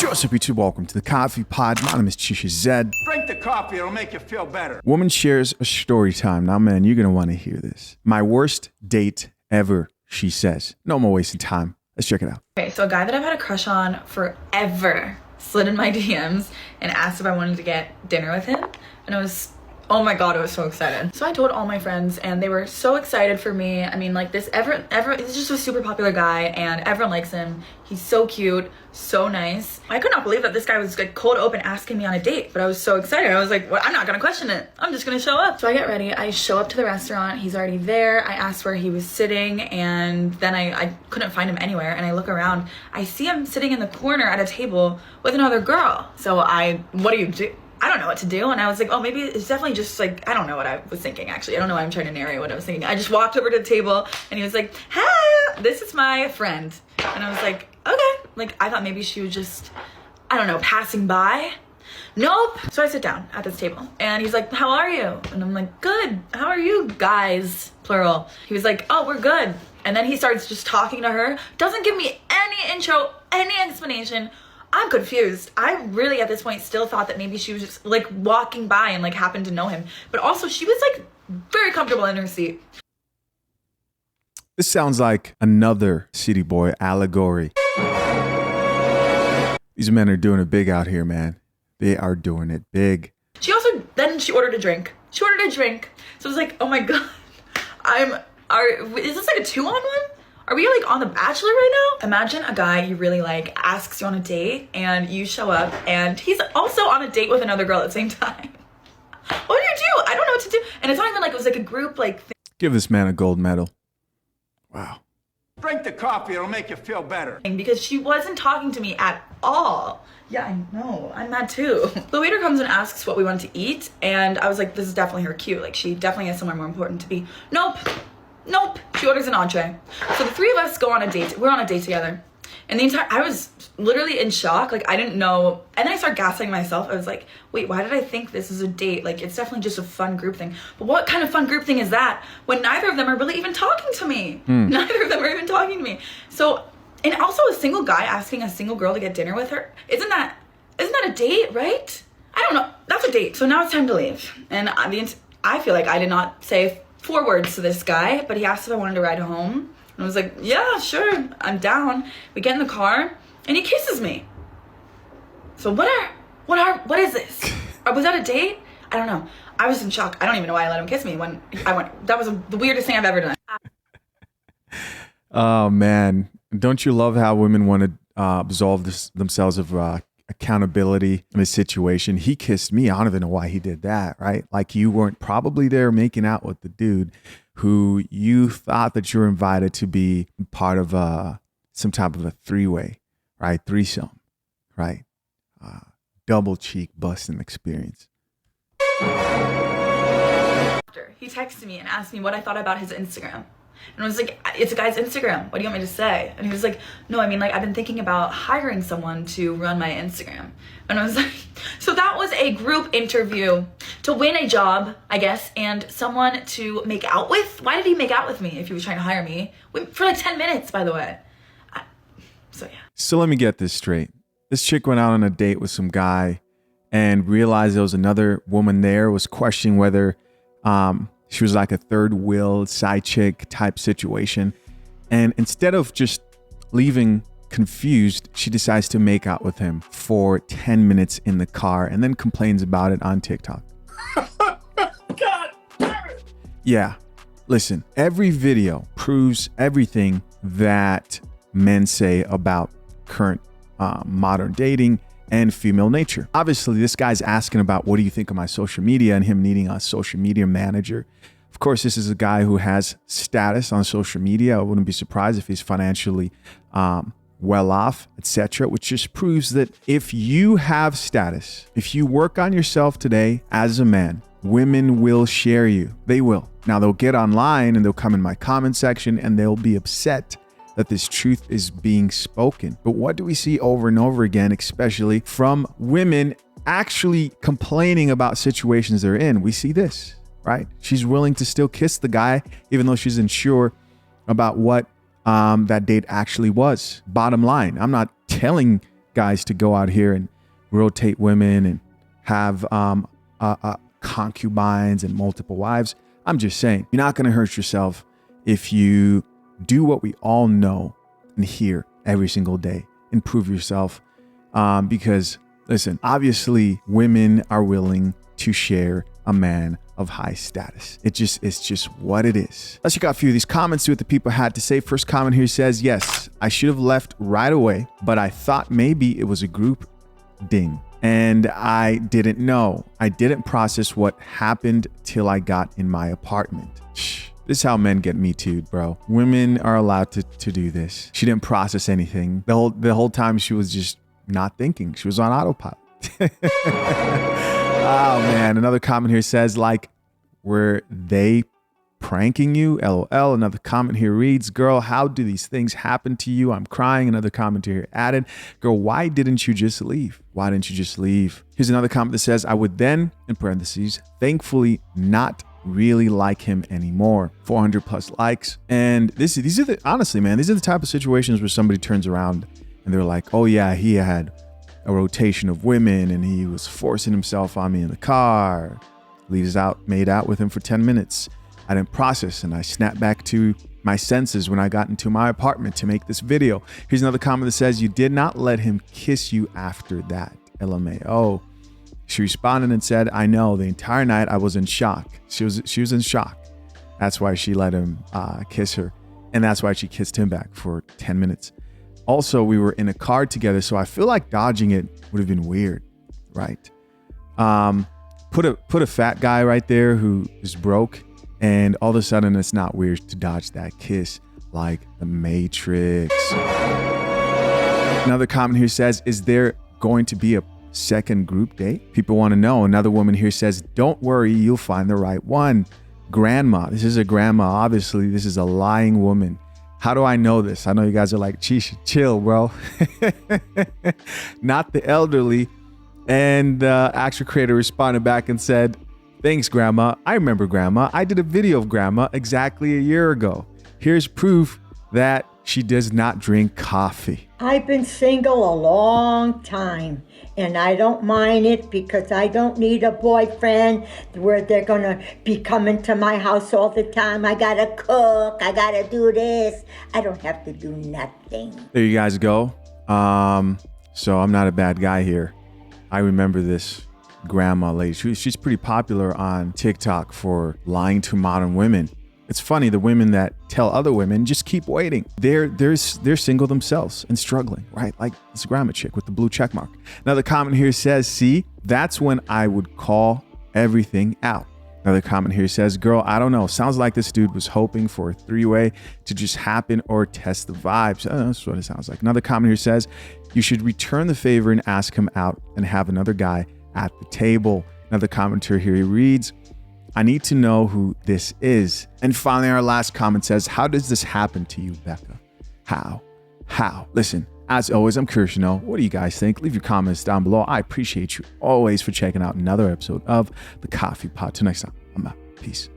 What's up, YouTube? Welcome to the Coffee Pod. My name is Chisha Zed. Drink the coffee, it'll make you feel better. Woman shares a story time. Now, man, you're going to want to hear this. My worst date ever, she says. No more wasting time. Let's check it out. Okay, so a guy that I've had a crush on forever slid in my DMs and asked if I wanted to get dinner with him. And it was, oh my God, I was so excited. So I told all my friends and they were so excited for me. I mean, like this, he's just a super popular guy and everyone likes him. He's so cute, so nice. I could not believe that this guy was like cold open asking me on a date, but I was so excited. I was like, well, I'm not gonna question it. I'm just gonna show up. So I get ready, I show up to the restaurant. He's already there. I asked where he was sitting and then I couldn't find him anywhere. And I look around, I see him sitting in the corner at a table with another girl. So what do you do? I don't know what to do. And I was like, oh, maybe it's definitely just like, I don't know what I was thinking, actually. I don't know why I'm trying to narrate what I was thinking. I just walked over to the table and he was like, hey, this is my friend. And I was like, okay. Like, I thought maybe she was just, I don't know, passing by. Nope. So I sit down at this table and he's like, how are you? And I'm like, good. How are you guys? Plural. He was like, oh, we're good. And then he starts just talking to her. Doesn't give me any intro, any explanation. I'm confused. I really at this point still thought that maybe she was just like walking by and like happened to know him. But also she was like very comfortable in her seat. This sounds like another city boy allegory. These men are doing it big out here, man. They are doing it big. She ordered a drink. So I was like, oh my God, is this like a 2-on-1? Are we like on The Bachelor right now? Imagine a guy you really like asks you on a date and you show up and he's also on a date with another girl at the same time. What do you do? I don't know what to do. And it's not even like it was like a group like thing. Give this man a gold medal. Wow. Drink the coffee, it'll make you feel better. Because she wasn't talking to me at all. Yeah, I know. I'm mad too. The waiter comes and asks what we want to eat. And I was like, this is definitely her cue. Like she definitely has somewhere more important to be. Nope. She orders an entree. So the three of us go on a date. We're on a date together. And I was literally in shock. Like I didn't know. And then I started gaslighting myself. I was like, wait, why did I think this is a date? Like it's definitely just a fun group thing. But what kind of fun group thing is that when neither of them are really even talking to me? Neither of them are even talking to me. So, and also a single guy asking a single girl to get dinner with her. Isn't that a date, right? I don't know. That's a date. So now it's time to leave. And I feel like I did not say 4 words to this guy, but he asked if I wanted to ride home. And I was like, yeah, sure, I'm down. We get in the car and he kisses me. So what is this? Was that a date? I don't know. I was in shock. I don't even know why I let him kiss me when I went. That was the weirdest thing I've ever done. Oh man. Don't you love how women want to absolve themselves of accountability in a situation? He kissed me. I don't even know why he did that, right? Like you weren't probably there making out with the dude who you thought that you were invited to be part of some type of a 3-way, right? Threesome, right? Double cheek busting experience. He texted me and asked me what I thought about his Instagram. And I was like, it's a guy's Instagram. What do you want me to say? And he was like, no, I mean, like, I've been thinking about hiring someone to run my Instagram. And I was like, so that was a group interview to win a job, I guess, and someone to make out with? Why did he make out with me if he was trying to hire me? For like 10 minutes, by the way. So, yeah. So let me get this straight. This chick went out on a date with some guy and realized there was another woman there, was questioning whether she was like a third wheel side chick type situation. And instead of just leaving confused, she decides to make out with him for 10 minutes in the car and then complains about it on TikTok. God damn it. Yeah, listen, every video proves everything that men say about current modern dating and female nature. Obviously, this guy's asking about what do you think of my social media and him needing a social media manager. Of course, this is a guy who has status on social media. I wouldn't be surprised if he's financially well off, etc., which just proves that if you have status, if you work on yourself today as a man, women will share you. They will. Now they'll get online and they'll come in my comment section and they'll be upset that this truth is being spoken. But what do we see over and over again, especially from women actually complaining about situations they're in? We see this, right? She's willing to still kiss the guy, even though she's unsure about what that date actually was. Bottom line, I'm not telling guys to go out here and rotate women and have concubines and multiple wives. I'm just saying, you're not going to hurt yourself if you do what we all know and hear every single day. Improve yourself. Because listen, obviously women are willing to share a man of high status. It's just what it is. Let's check out a few of these comments, see what the people had to say. First comment here says, yes, I should have left right away, but I thought maybe it was a group ding. And I didn't know. I didn't process what happened till I got in my apartment. This is how men get me too, bro. Women are allowed to do this. She didn't process anything. The whole time she was just not thinking. She was on autopilot. Oh man. Another comment here says, like, were they pranking you? LOL. Another comment here reads, girl, how do these things happen to you? I'm crying. Another comment here added, girl, why didn't you just leave? Why didn't you just leave? Here's another comment that says, I would then, in parentheses, thankfully not really like him anymore. 400 plus likes. And these are the, honestly, man, these are the type of situations where somebody turns around and they're like, oh yeah, he had a rotation of women and he was forcing himself on me in the car. Made out with him for 10 minutes. I didn't process and I snapped back to my senses when I got into my apartment to make this video. Here's another comment that says, you did not let him kiss you after that. LMAO. She responded and said, I know, the entire night I was in shock. She was in shock. That's why she let him kiss her. And that's why she kissed him back for 10 minutes. Also, we were in a car together, so I feel like dodging it would have been weird, right? Put a fat guy right there who is broke, and all of a sudden it's not weird to dodge that kiss like the Matrix. Another comment here says, is there going to be a second group date? People want to know. Another woman here says, don't worry, you'll find the right one. Grandma. This is a grandma. Obviously, this is a lying woman. How do I know this? I know you guys are like, chill, bro. Not the elderly. And the actual creator responded back and said, thanks, Grandma. I remember Grandma. I did a video of Grandma exactly a year ago. Here's proof that she does not drink coffee. I've been single a long time, and I don't mind it because I don't need a boyfriend where they're gonna be coming to my house all the time. I gotta cook, I gotta do this. I don't have to do nothing. There you guys go. So I'm not a bad guy here. I remember this grandma lady. She's pretty popular on TikTok for lying to modern women. It's funny, the women that tell other women, just keep waiting. They're single themselves and struggling, right? Like this grandma chick with the blue check mark. Another comment here says, see, that's when I would call everything out. Another comment here says, girl, I don't know. Sounds like this dude was hoping for a three-way to just happen or test the vibes. That's what it sounds like. Another comment here says, you should return the favor and ask him out and have another guy at the table. Another commenter here reads, I need to know who this is. And finally, our last comment says, how does this happen to you, Becca? How? Listen, as always, I'm curious to know, what do you guys think? Leave your comments down below. I appreciate you always for checking out another episode of The Coffee Pot. Till next time, I'm out. Peace.